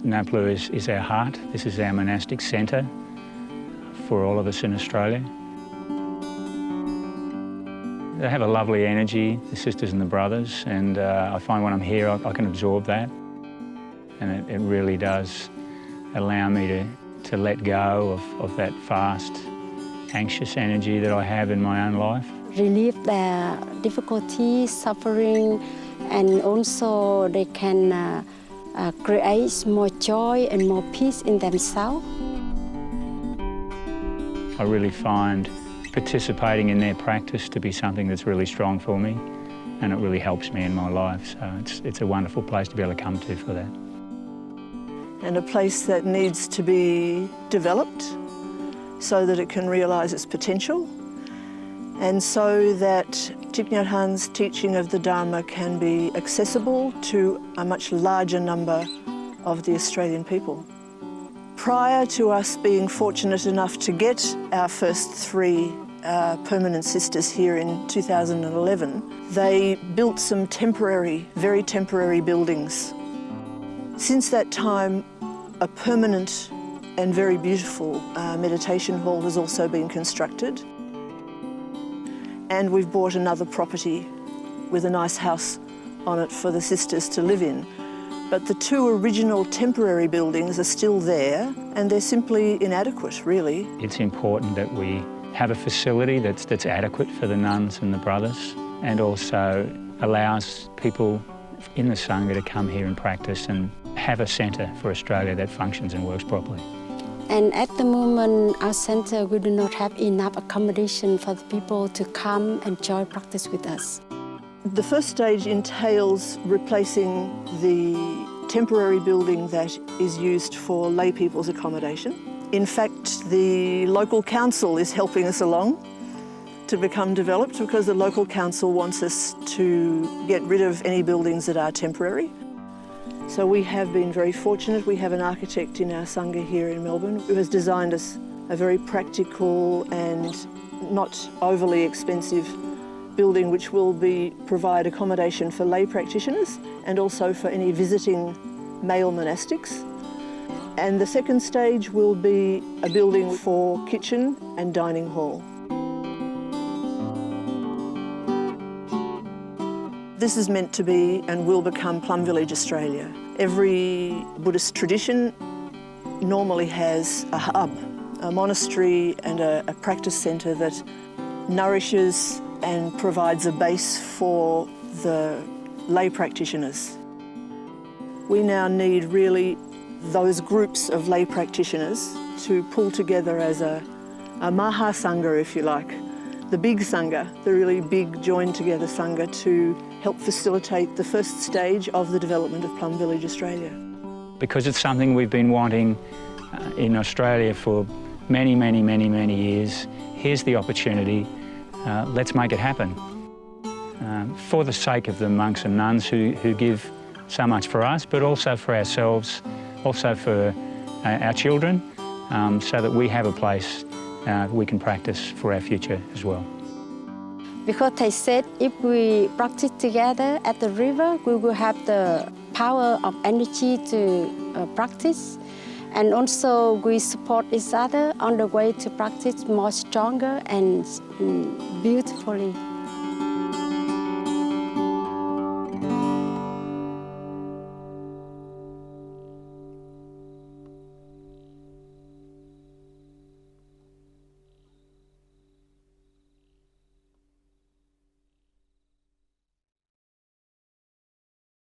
Naplu is our heart. This is our monastic centre for all of us in Australia. They have a lovely energy, the sisters and the brothers, and I find when I'm here I can absorb that, and it really does allow me to let go of that fast, anxious energy that I have in my own life. Relieve their difficulty, suffering, and also they can create more joy and more peace in themselves. I really find participating in their practice to be something that's really strong for me, and it really helps me in my life. So it's a wonderful place to be able to come to for that. And a place that needs to be developed so that it can realise its potential, and so that Thich Nhat Hanh's teaching of the Dharma can be accessible to a much larger number of the Australian people. Prior to us being fortunate enough to get our first 3 permanent sisters here in 2011, they built some temporary, very temporary buildings. Since that time, a permanent and very beautiful meditation hall has also been constructed. And we've bought another property with a nice house on it for the sisters to live in. But the 2 original temporary buildings are still there, and they're simply inadequate, really. It's important that we have a facility that's adequate for the nuns and the brothers, and also allows people in the Sangha to come here and practice and have a centre for Australia that functions and works properly. And at the moment, our centre, we do not have enough accommodation for the people to come and join practice with us. The first stage entails replacing the temporary building that is used for lay people's accommodation. In fact, the local council is helping us along to become developed, because the local council wants us to get rid of any buildings that are temporary. So we have been very fortunate. We have an architect in our Sangha here in Melbourne who has designed us a very practical and not overly expensive building which will provide accommodation for lay practitioners and also for any visiting male monastics. And the second stage will be a building for kitchen and dining hall. This is meant to be and will become Plum Village Australia. Every Buddhist tradition normally has a hub, a monastery and a practice centre that nourishes and provides a base for the lay practitioners. We now need really those groups of lay practitioners to pull together as a Maha Sangha, if you like, the big Sangha, the really big joined together Sangha, to help facilitate the first stage of the development of Plum Village Australia. Because it's something we've been wanting in Australia for many, many, many, many years, here's the opportunity. Let's make it happen. For the sake of the monks and nuns who give so much for us, but also for ourselves, also for our children, so that we have a place we can practice for our future as well. Because they said if we practice together at the river, we will have the power of energy to practice. And also we support each other on the way to practice more stronger and beautifully.